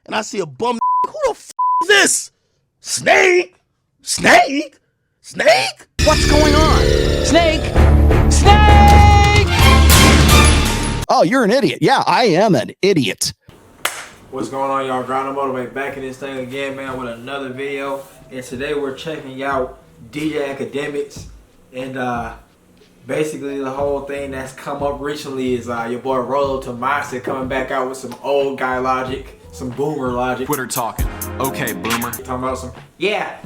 and I see a bum. Who the f is this? Snake? Snake? Snake? What's going on? Snake! Snake! Oh, you're an idiot. Yeah, I am an idiot. What's going on, y'all? Grind Motivate back in this thing again, man, with another video. And today we're checking out DJ Akademiks. And basically the whole thing that's come up recently is your boy Rollo Tomassi coming back out with some old guy logic, some boomer logic. Twitter talking. Okay, boomer. Talking about some, yeah,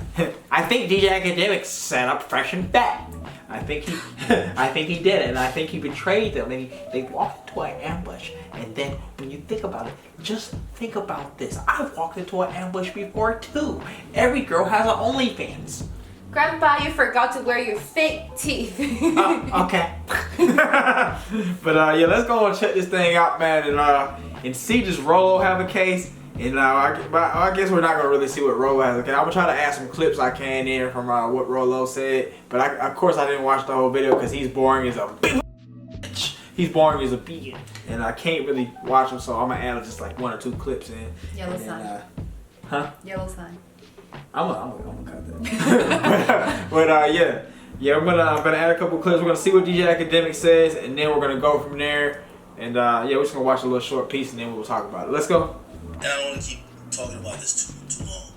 I think DJ Akademiks set up Fresh and Fat. I think he did it, and I think he betrayed them, and they walked into an ambush. And then when you think about it, just think about this. I've walked into an ambush before too. Every girl has an OnlyFans. Grandpa, you forgot to wear your fake teeth. Okay. But yeah, let's go and check this thing out, man, and see does Rollo have a case. And I guess we're not gonna really see what Rollo has. Okay, I'm gonna try to add some clips I can in from what Rollo said. But of course I didn't watch the whole video because he's boring as a bitch. He's boring as a beacon, and I can't really watch him. So I'm gonna add just like 1 or 2 clips in. Yellow sign. Huh? Yellow sign. I'm gonna cut that. but yeah, I'm gonna add a couple clips. We're gonna see what DJ Akademiks says, and then we're gonna go from there. And yeah, we're just gonna watch a little short piece, and then we'll talk about it. Let's go. I don't want to keep talking about this too long.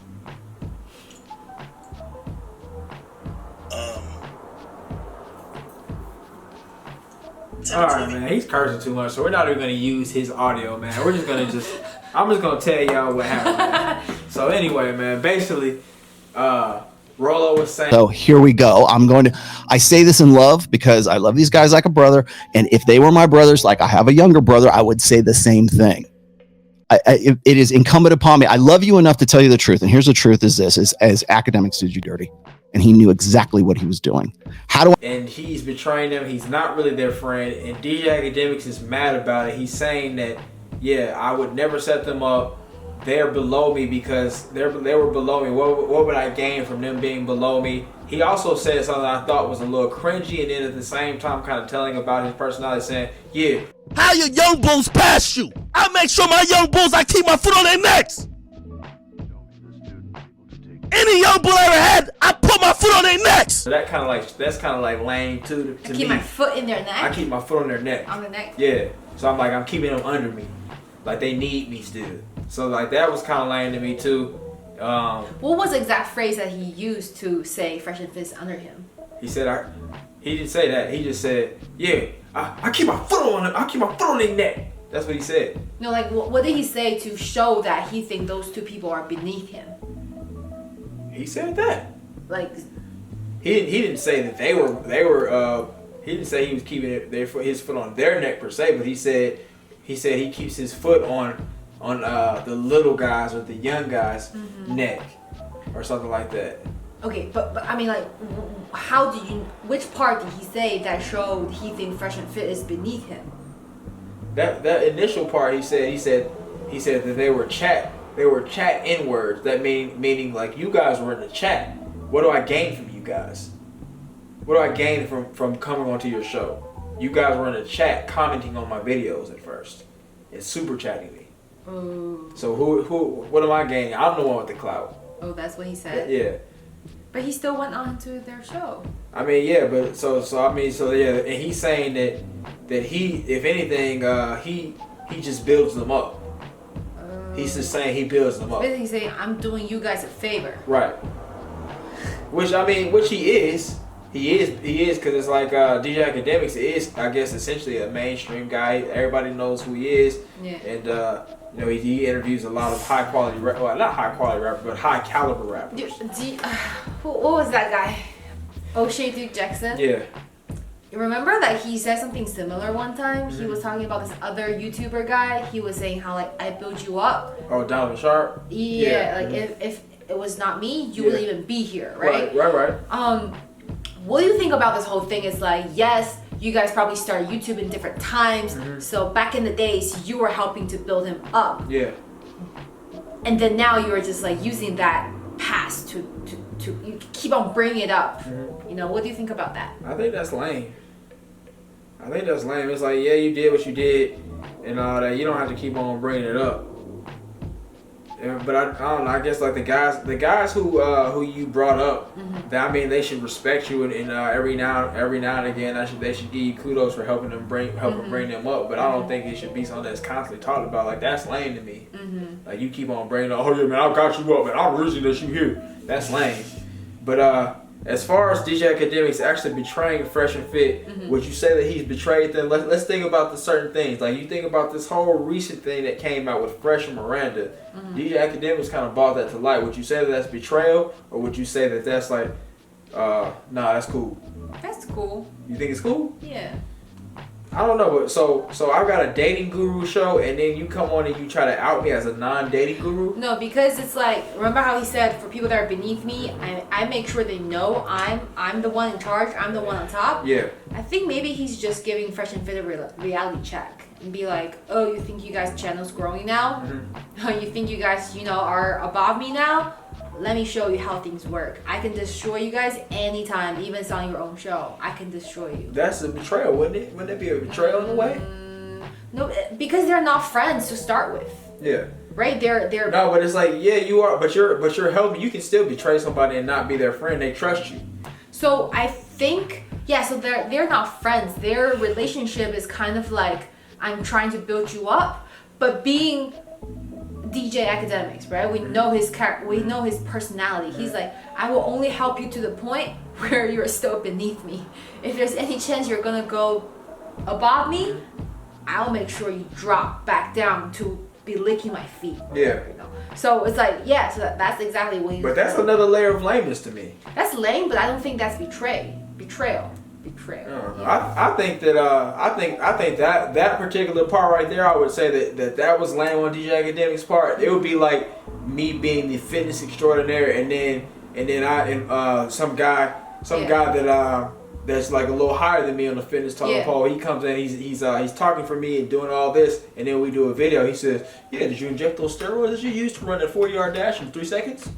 Alright, man, he's cursing too much, so we're not even gonna use his audio, man. We're just gonna I'm just gonna tell y'all what happened, man. So anyway, man, basically, Rollo was saying. So here we go. I say this in love because I love these guys like a brother. And if they were my brothers, like I have a younger brother, I would say the same thing. It is incumbent upon me. I love you enough to tell you the truth. And here's the truth is this, as Akademiks did you dirty. And he knew exactly what he was doing. And he's betraying them. He's not really their friend. And DJ Akademiks is mad about it. He's saying that, yeah, I would never set them up. They're below me because they were below me. What would I gain from them being below me? He also said something I thought was a little cringy, and then at the same time kind of telling about his personality, saying, yeah. How your young bulls pass you? I make sure my young bulls, I keep my foot on their necks. Any young bull I ever had, I put my foot on their necks. So that's kind of like lame too to me. Keep my foot in their neck? I keep my foot on their neck. On the neck? Yeah. So I'm keeping them under me. Like they need me still. So like that was kind of lame to me too. What was the exact phrase that he used to say Fresh and Fit under him? He said he didn't say that. He just said, yeah, I keep my foot on them. I keep my foot on their neck. That's what he said. No, like what did he say to show that he think those two people are beneath him? He said that. Like he didn't say that they were he didn't say he was keeping his foot on their neck per se, but he said he keeps his foot on the little guys or the young guys' neck or something like that. Okay, but I mean, like, which part did he say that showed he thinks Fresh and Fit is beneath him? That initial part he said that they were chat in words. That meaning like you guys were in the chat. What do I gain from you guys? What do I gain from coming onto your show? You guys were in the chat commenting on my videos at first and super chatting me. Oh. So what am I gaining? I'm the one with the clout. Oh, that's what he said? Yeah. But he still went on to their show. I mean, yeah, but so yeah, and he's saying that he, if anything, he just builds them up. He's just saying he builds them up. Basically he's saying, I'm doing you guys a favor. Right. Which he is. He is, because it's like DJ Akademiks is, I guess, essentially a mainstream guy. Everybody knows who he is. Yeah. And he interviews a lot of high quality, not high quality rappers, but high caliber rappers. What was that guy? O'Shea Duke Jackson? Yeah. Remember that he said something similar one time? He was talking about this other YouTuber guy. He was saying how like I built you up. Oh, Donovan Sharp? Yeah, like if it was not me, you wouldn't even be here, right? Right. What do you think about this whole thing? It's like, yes, you guys probably started YouTube in different times. So back in the days, you were helping to build him up. Yeah. And then now you are just like using that past to you keep on bringing it up. What do you think about that? I think that's lame. It's like, yeah, you did what you did and all that. You don't have to keep on bringing it up. Yeah, but I don't know. I guess like the guys who you brought up, that, I mean, they should respect you, and every now and again, they should give you kudos for helping bring them up. But I don't think it should be something that's constantly talked about. Like, that's lame to me. Like, you keep on bringing up, oh yeah, man, I got you up, man, I'm the reason that you here. That's lame. But as far as DJ Akademiks actually betraying Fresh and Fit, would you say that he's betrayed them? Let's think about the certain things. Like, you think about this whole recent thing that came out with Fresh and Miranda. DJ Akademiks kind of brought that to light. Would you say that that's betrayal, or would you say that that's like, nah, that's cool? That's cool. You think it's cool? Yeah. I don't know, but so I've got a dating guru show, and then you come on and you try to out me as a non-dating guru? No, because it's like, remember how he said for people that are beneath me, I make sure they know I'm the one in charge, I'm the one on top. Yeah. I think maybe he's just giving Fresh and Fit a reality check and be like, oh, you think you guys' channel's growing now? Oh, you think you guys, are above me now? Let me show you how things work. I can destroy you guys anytime, even if it's on your own show. I can destroy you. That's a betrayal, wouldn't it? Wouldn't it be a betrayal in a way? No, because they're not friends to start with. Yeah. Right? They're No, but it's like, yeah, you are, but you're helping. You can still betray somebody and not be their friend. They trust you. So I think, so they're not friends. Their relationship is kind of like, I'm trying to build you up, but being DJ Akademiks, right? We know his we know his personality. He's like, I will only help you to the point where you're still beneath me. If there's any chance you're gonna go above me, I'll make sure you drop back down to be licking my feet. Yeah. So it's like, so that's exactly what he's But that's another layer of lameness to me. That's lame, but I don't think that's betrayal. I think that that particular part right there, I would say that was lame on DJ Akademiks' part. It would be like me being the fitness extraordinaire, and then some guy that that's like a little higher than me on the fitness totem pole. He comes in, he's talking for me and doing all this, and then we do a video. He says, "Yeah, did you inject those steroids that you used to run a 40-yard dash in 3 seconds?"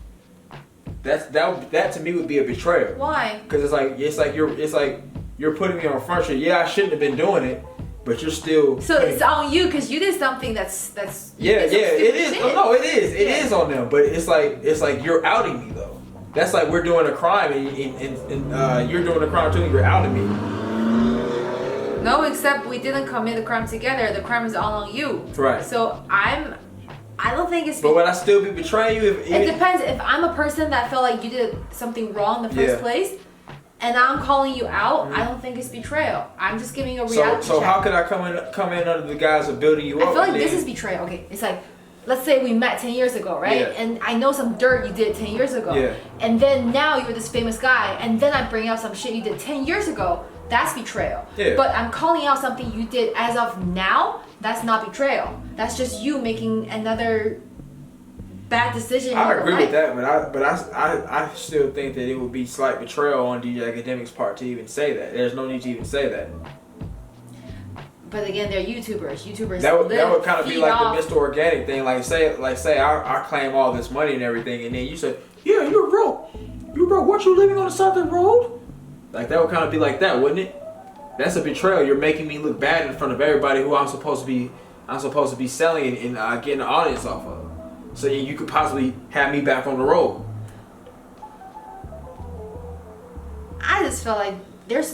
That to me would be a betrayal. Why? Because it's like you're putting me on front street. Yeah, I shouldn't have been doing it, but you're still. So it's on you because you did something that's. Yeah, it is. No, it is. It is on them, but it's like you're outing me though. That's like we're doing a crime and you're doing a crime too. And you're outing me. No, except we didn't commit the crime together. The crime is all on you. Right. So I don't think it's. But would I still be betraying you? It depends. If I'm a person that felt like you did something wrong in the first place, and I'm calling you out, I don't think it's betrayal. I'm just giving a reality So check. how could I come in under the guise of building you up? I feel like this is betrayal. Okay, it's like, let's say we met 10 years ago, right? Yeah. And I know some dirt you did 10 years ago. Yeah. And then now you're this famous guy, and then I bring out some shit you did 10 years ago. That's betrayal. Yeah. But I'm calling out something you did as of now. That's not betrayal. That's just you making another bad decision. I agree with that, but I still think that it would be slight betrayal on DJ Akademiks' part to even say that. There's no need to even say that. But again, they're YouTubers. That would kind of be like the Mr. Organic thing. Like say I claim all this money and everything, and then you say, yeah, you're broke. You broke. What, you living on the side of the road? Like that would kind of be like that, wouldn't it? That's a betrayal. You're making me look bad in front of everybody who I'm supposed to be selling and getting an audience off of. So you could possibly have me back on the road. I just feel like there's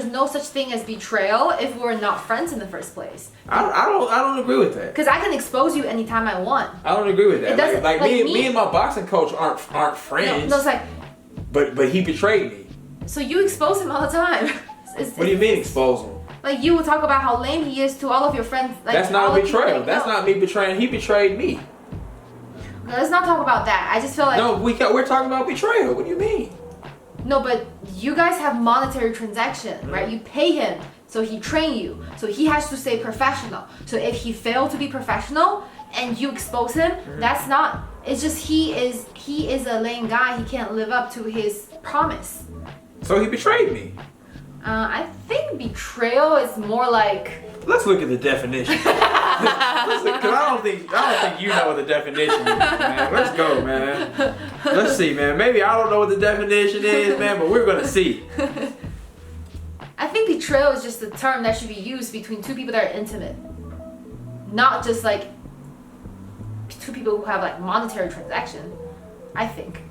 no such thing as betrayal if we're not friends in the first place. I don't agree with that. Because I can expose you anytime I want. I don't agree with that. It doesn't, like me and my boxing coach aren't friends. No, it's like. But he betrayed me. So you expose him all the time. What do you mean expose him? Like you will talk about how lame he is to all of your friends. Like, that's not a betrayal. That's not me betraying. He betrayed me. No, let's not talk about that. I just feel like. No, we're talking about betrayal. What do you mean? No, but you guys have monetary transaction, right? You pay him, so he train you. So he has to stay professional. So if he failed to be professional and you expose him, that's not. It's just he is a lame guy. He can't live up to his promise. So he betrayed me. I think betrayal is more like. Let's look at the definition. Because I don't think you know what the definition is, man. Let's go, man. Let's see, man. Maybe I don't know what the definition is, man, but we're gonna see. I think betrayal is just a term that should be used between two people that are intimate, not just like two people who have like monetary transaction. I think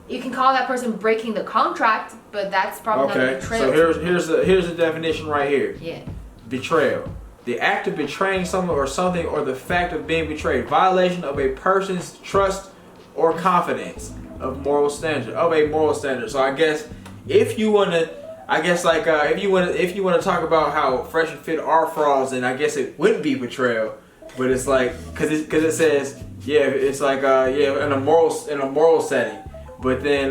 you can call that person breaking the contract, but that's probably not Okay, betrayal. so here's the definition right here. Yeah. Betrayal. The act of betraying someone or something, or the fact of being betrayed. Violation of a person's trust or confidence of moral standard. So I guess if you wanna, if you wanna talk about how Fresh and Fit are frauds, then I guess it wouldn't be betrayal. But it's like, cause it says, it's like in a moral setting. But then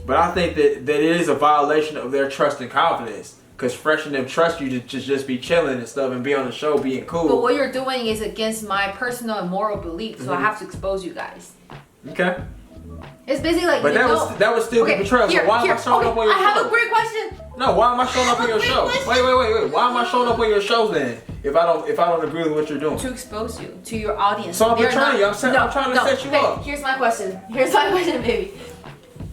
but I think that it is a violation of their trust and confidence. Cause Fresh and them trust you to just be chilling and stuff and be on the show being cool. But what you're doing is against my personal and moral beliefs, so I have to expose you guys. Okay. It's basically like. But that would still be betrayal. So why am I showing up on your show? I have a great question. No, why am I showing up on your show? Wait. Why am I showing up on your shows then? If I don't agree with what you're doing. To expose you to your audience. So I'm betraying you. I'm trying to set you up. Here's my question, baby.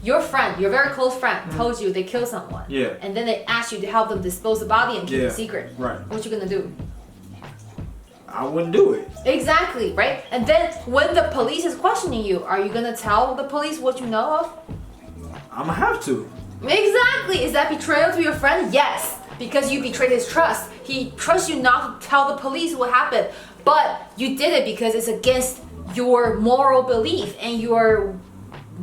Your friend, your very close friend, told you they killed someone. Yeah. And then they asked you to help them dispose the body and keep it secret. Right. What you gonna do? I wouldn't do it. Exactly, right? And then when the police is questioning you, are you gonna tell the police what you know of? I'm gonna have to. Exactly. Is that betrayal to your friend? Yes. Because you betrayed his trust. He trusts you not to tell the police what happened. But you did it because it's against your moral belief and your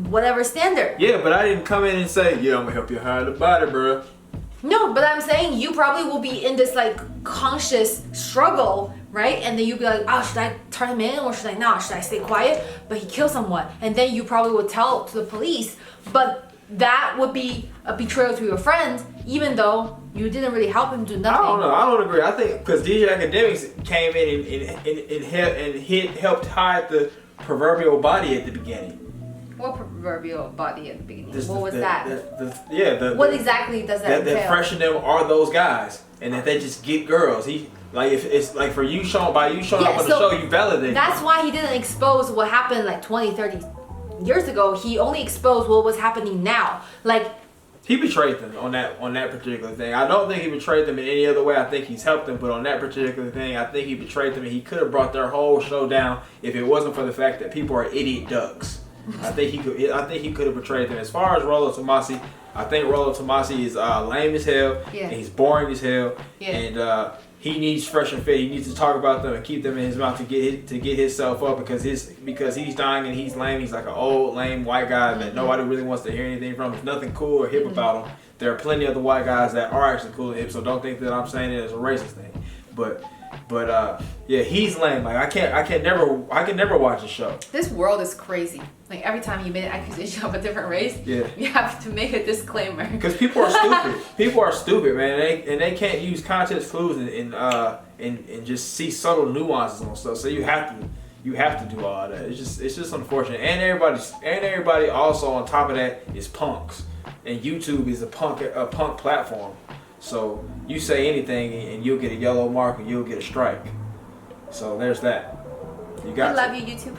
whatever standard. Yeah, but I didn't come in and say, I'm gonna help you hide the body, bro. No, but I'm saying you probably will be in this like conscious struggle, right? And then you'll be like, oh, should I turn him in or should I not? Should I stay quiet? But he killed someone. And then you probably would tell to the police. But that would be a betrayal to your friend, even though you didn't really help him do nothing. I don't know. I don't agree. I think because DJ Akademiks came in and helped hide the proverbial body at the beginning. What proverbial body at the beginning? What was that? What exactly does that entail? That Fresh and them are those guys, and that they just get girls. If it's like for you showing up on the show, you validate. That's why he didn't expose what happened like 20, 30 years ago. He only exposed what was happening now. Like he betrayed them on that particular thing. I don't think he betrayed them in any other way. I think he's helped them, but on that particular thing, I think he betrayed them, and he could have brought their whole show down if it wasn't for the fact that people are idiot ducks. I think he could have betrayed them. As far as Rollo Tomassi, I think Rollo Tomassi is lame as hell. Yeah. And he's boring as hell. Yeah. And he needs Fresh and Fit. He needs to talk about them and keep them in his mouth to get himself up because he's dying and he's lame. He's like an old lame white guy that nobody really wants to hear anything from. There's nothing cool or hip about him. There are plenty of other white guys that are actually cool and hip. So don't think that I'm saying it as a racist thing. But he's lame. Like I can never watch the show. This world is crazy. Like every time you make an accusation of a different race, you have to make a disclaimer. Because people are stupid. People are stupid, man. They can't use context clues and just see subtle nuances on stuff. So you have to do all that. It's just unfortunate. And everybody also on top of that is punks. And YouTube is a punk platform. So you say anything and you'll get a yellow mark or you'll get a strike. So there's that. I love you, YouTube.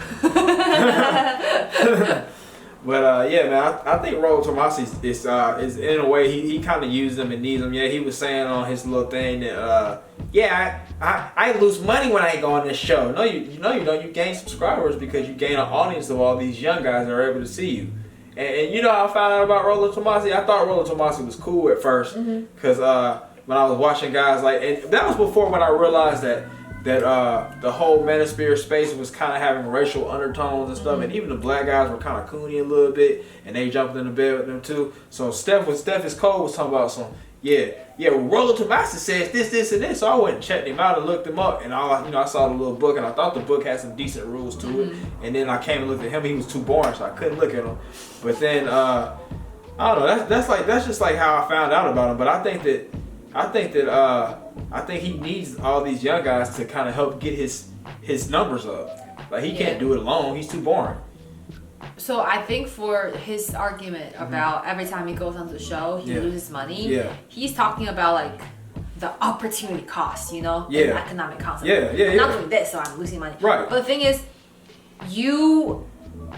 But man, I think Rollo Tomassi is in a way he kind of used them and needs them. Yeah, he was saying on his little thing that I lose money when I go on this show. No, you don't. You gain subscribers because you gain an audience of all these young guys that are able to see you. And you know how I found out about Rollo Tomassi? I thought Rollo Tomassi was cool at first because when I was watching guys and that was before when I realized that the whole manosphere space was kind of having racial undertones and stuff, and even the black guys were kind of coony a little bit, and they jumped in the bed with them too. So Steph is Cole was talking about some Rollo Tomassi says this and this. So I went and checked him out and looked him up, and I saw the little book, and I thought the book had some decent rules to it. And then I came and looked at him. He was too boring, so I couldn't look at him. But then I don't know. That's just like how I found out about him. But I think he needs all these young guys to kind of help get his numbers up. Like he can't do it alone. He's too boring. So I think for his argument about every time he goes on the show, he loses money. Yeah. He's talking about like the opportunity cost, and economic concept. I'm not doing this, so I'm losing money. Right. But the thing is, you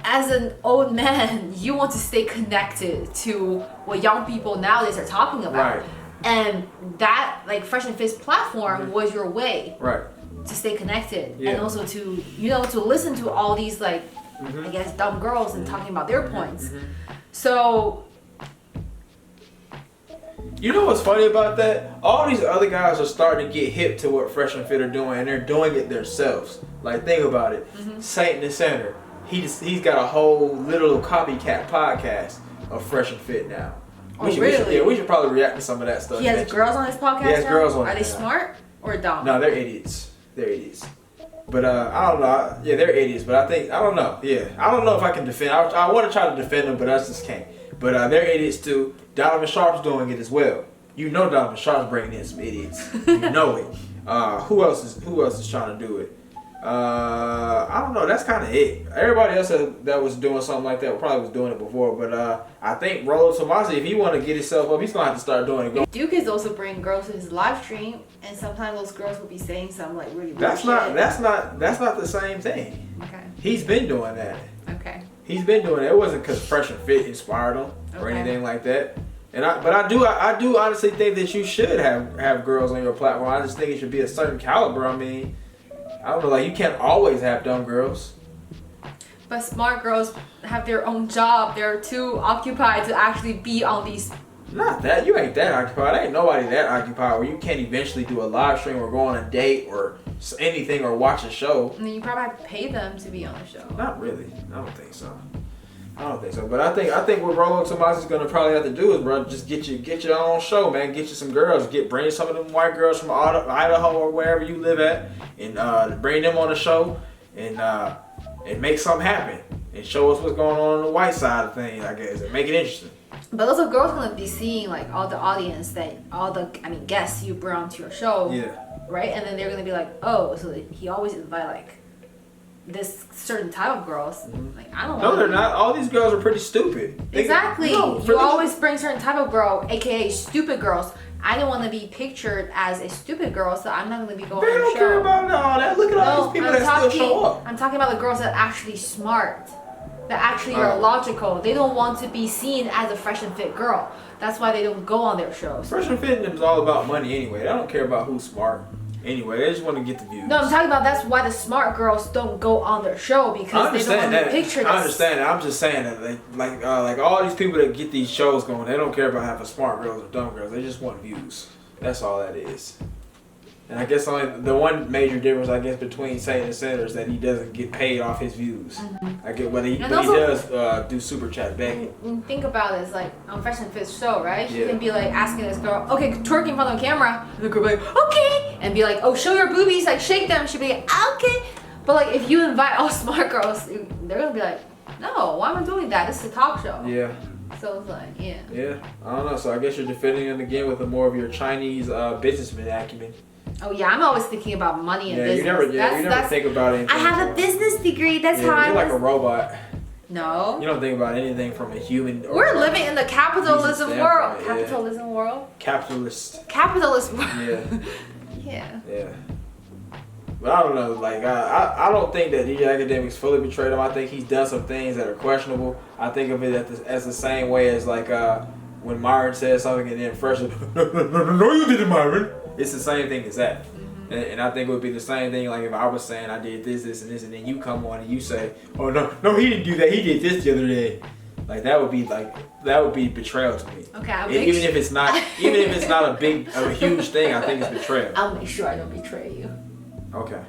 as an old man, you want to stay connected to what young people nowadays are talking about. Right. And that, like, Fresh and Fit's platform was your way. Right. to stay connected Yeah. and also to to listen to all these like I guess dumb girls and talking about their points. So You know what's funny about that? All these other guys are starting to get hip to what Fresh and Fit are doing, and they're doing it themselves. Like, think about it. Satan the Center, he's got a whole little copycat podcast of Fresh and Fit now. Really? We should probably react to some of that stuff. he has eventually. girls on his podcast. He has now? girls on Are it they now. smart or dumb? No, they're idiots. They're idiots. But I don't know. Yeah, they're idiots. But I don't know. Yeah, I don't know if I can defend. I want to try to defend them, but I just can't. But they're idiots too. Donovan Sharp's doing it as well. You know Donovan Sharp's bringing in some idiots. You know it. Who else is trying to do it? I don't know. That's kind of it. Everybody else that was doing something like that probably was doing it before. But I think Rollo Tomassi, if he want to get himself up, he's gonna have to start doing it. Duke is also bringing girls to his live stream, and sometimes those girls will be saying some like really. That's weird not the same thing. Okay. He's been doing that. Okay. He's been doing it. It wasn't because Fresh and Fit inspired him or Okay. anything like that. But I do honestly think that you should have girls on your platform. I just think it should be a certain caliber. I mean, I don't know, like you can't always have dumb girls. But smart girls have their own job. They're too occupied to actually be on these. Not that you ain't that occupied. Ain't nobody that occupied where you can't eventually do a live stream or go on a date or anything or watch a show. And then you probably have to pay them to be on the show. Not really. I don't think so. But I think what Rollo Tomassi is gonna probably have to do is, bro, just get your own show, man. Get you some girls. Bring some of them white girls from Idaho or wherever you live at, and bring them on the show, and make something happen, and show us what's going on the white side of things, I guess, and make it interesting. But also, girls gonna be seeing like all the audience guests you bring onto your show, Yeah. right? And then they're gonna be like, oh, so he always invite like this certain type of girls. Like I don't know. No, they're not. All these girls are pretty stupid. Exactly. No, You always bring certain type of girl, aka stupid girls. I don't want to be pictured as a stupid girl, so I'm not gonna be going They on the don't show. care about all that. Look at all these people that still show up. I'm talking about the girls that are actually smart, that actually are Oh. logical. They don't want to be seen as a fresh and fit girl. That's why they don't go on their shows. Fresh and Fit is all about money anyway. They don't care about who's smart. Anyway, they just want to get the views. No, I'm talking about that's why the smart girls don't go on their show I because they don't understand want that. to be pictured I as. understand that. I'm just saying that, like all these people that get these shows going, they don't care about having smart girls or dumb girls. They just want views. That's all that is. And I guess only the one major difference, I guess, between Satan and Center is that he doesn't get paid off his views. I get what he, And but also- he does do super chat begging. When you think about it, it's like on Fresh and Fit's show, right? He Yeah. can be like asking this girl, okay, twerk in front of the camera. And the girl be like, okay. And be like, oh, show your boobies, like shake them. She'll be like, okay. But like if you invite all smart girls, they're gonna be like, no, why am I doing that? This is a talk show. Yeah, So it's like, yeah. yeah. I don't know. So I guess you're defending him again with more of your Chinese businessman acumen. Oh yeah, I'm always thinking about money and Yeah, business. you never think about anything. I have a business degree. That's how I You're like a was. robot. No. You don't think about anything from a human. Or We're living in the capitalism Decent world. standpoint, yeah. Capitalism world. capitalist. Capitalist world. Yeah. Yeah. Yeah. But I don't know, like I don't think that DJ Akademiks fully betrayed him. I think he's done some things that are questionable. I think of it as the same way as like when Myron says something and then Fresh, no, you didn't, Myron. It's the same thing as that. And I think it would be the same thing like if I was saying I did this, and this, and then you come on and you say, oh no, he didn't do that. He did this the other day. Like that would be betrayal to me. Okay, I'll And make even sure. if it's not a huge thing, I think it's betrayal. I'll make sure I don't betray you. Okay.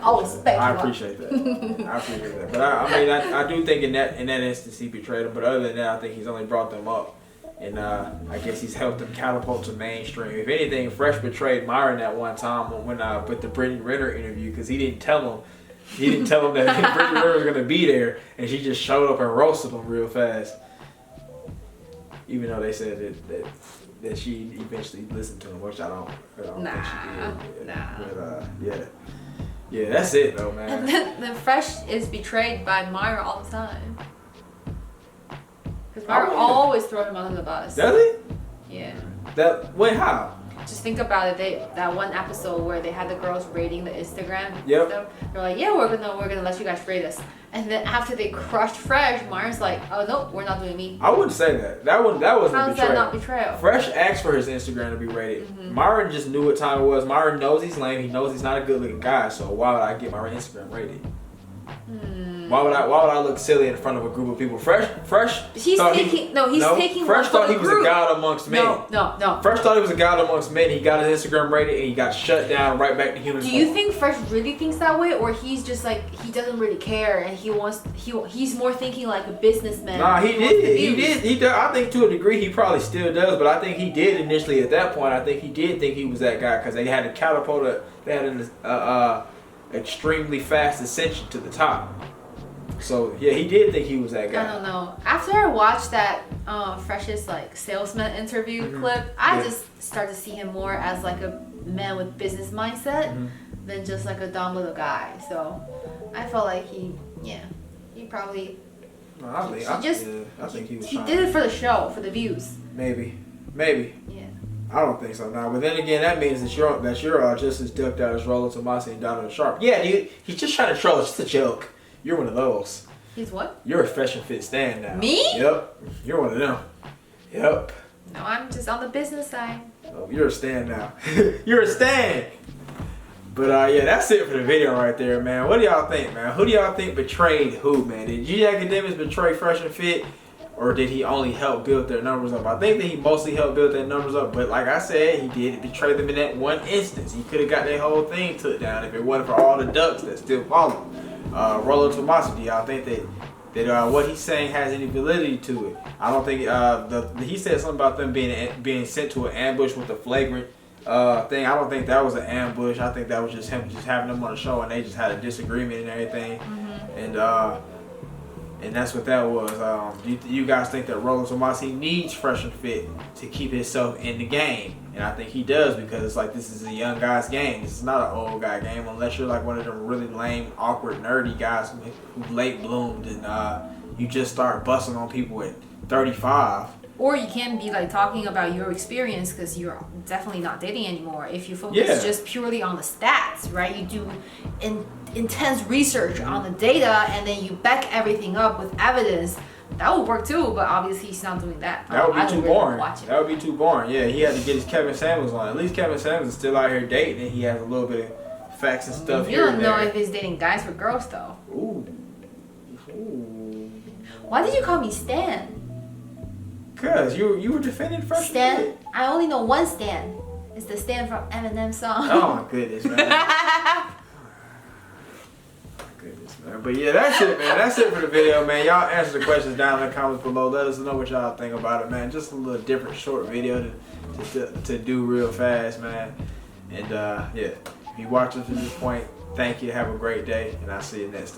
I'll respect I you. appreciate that. But I do think in that instance he betrayed them. But other than that, I think he's only brought them up, and I guess he's helped them catapult to mainstream. If anything, Fresh betrayed Myron that one time when with the Brittany Renner interview because he didn't tell him that Brittany Renner was gonna be there, and she just showed up and roasted him real fast. Even though they said that she eventually listened to him, which I don't think she did. Nah. But yeah, that's it though, man. And then Fresh is betrayed by Myra all the time. Because Myra Oh, yeah. always throws him under the bus. Does he? Yeah. Wait, how? just think about it. That one episode where they had the girls rating the Instagram. Yep. Stuff. They're like, yeah, we're gonna let you guys rate us. And then after they crushed Fresh, Myron's like, oh no, we're not doing me. I wouldn't say that. That wasn't How betrayal. is that not betrayal? Fresh asked for his Instagram to be rated. Myron just knew what time it was. Myron knows he's lame. He knows he's not a good looking guy. So why would I get my Instagram rated? Why would I look silly in front of a group of people? Fresh. He's thought taking Fresh one thought for he the was a group. god amongst men. No. Fresh thought he was a god amongst men. He got his Instagram rated and he got shut down right back to human Do form. you think Fresh really thinks that way, or he's just like he doesn't really care and he's more thinking like a businessman? Nah, he wants the did. views? He did. I think to a degree he probably still does, but I think he did initially at that point. I think he did think he was that guy because they had a catapult. They had an extremely fast ascension to the top. So yeah, he did think he was that guy. I don't know. After I watched that Fresh's like salesman interview clip, I just started to see him more as like a man with business mindset than just like a dumb little guy. So I felt like he probably. No, I think he was. He trying did it for the show, for the views. Maybe. Yeah. I don't think so now. But then again, that means that you're just as ducked out as Rollo Tomassi and Donald Sharp. Yeah, dude, he's just trying to troll. It's just a joke. You're one of those. He's what? You're a Fresh and Fit stand now. Me? Yep. You're one of them. Yep. No, I'm just on the business side. Oh, you're a stand now. You're a stand. But yeah, that's it for the video right there, man. What do y'all think, man? Who do y'all think betrayed who, man? Did Akademiks betray Fresh and Fit? Or did he only help build their numbers up? I think that he mostly helped build their numbers up. But like I said, he did betray them in that one instance. He could have got their whole thing took down if it wasn't for all the ducks that still follow. Rollo Tomassi, do y'all think that what he's saying has any validity to it? I don't think he said something about them being sent to an ambush with a flagrant thing. I don't think that was an ambush. I think that was just him just having them on the show and they just had a disagreement and everything. And that's what that was. You guys think that Rollo Tomassi needs Fresh and Fit to keep himself in the game? And I think he does because it's like this is a young guy's game. This is not an old guy game unless you're like one of them really lame, awkward, nerdy guys who late bloomed and you just start busting on people at 35. Or you can be like talking about your experience because you're definitely not dating anymore. If you focus just purely on the stats, right? You do intense research on the data and then you back everything up with evidence. That would work too, but obviously he's not doing that. That would be too boring. Watch it. That would be too boring. Yeah, he had to get his Kevin Samuels on. At least Kevin Samuels is still out here dating and he has a little bit of facts and stuff You here don't and know there. if he's dating guys or girls though. Ooh. Why did you call me Stan? Cause you were defending Fresh Stan? and Fit. I only know one Stan. It's the Stan from Eminem song. Oh my goodness, man. But yeah, that's it, man. That's it for the video, man. Y'all answer the questions down in the comments below. Let us know what y'all think about it, man. Just a little different short video to do real fast, man. And yeah, if you watch us to this point, thank you. Have a great day, and I'll see you next time.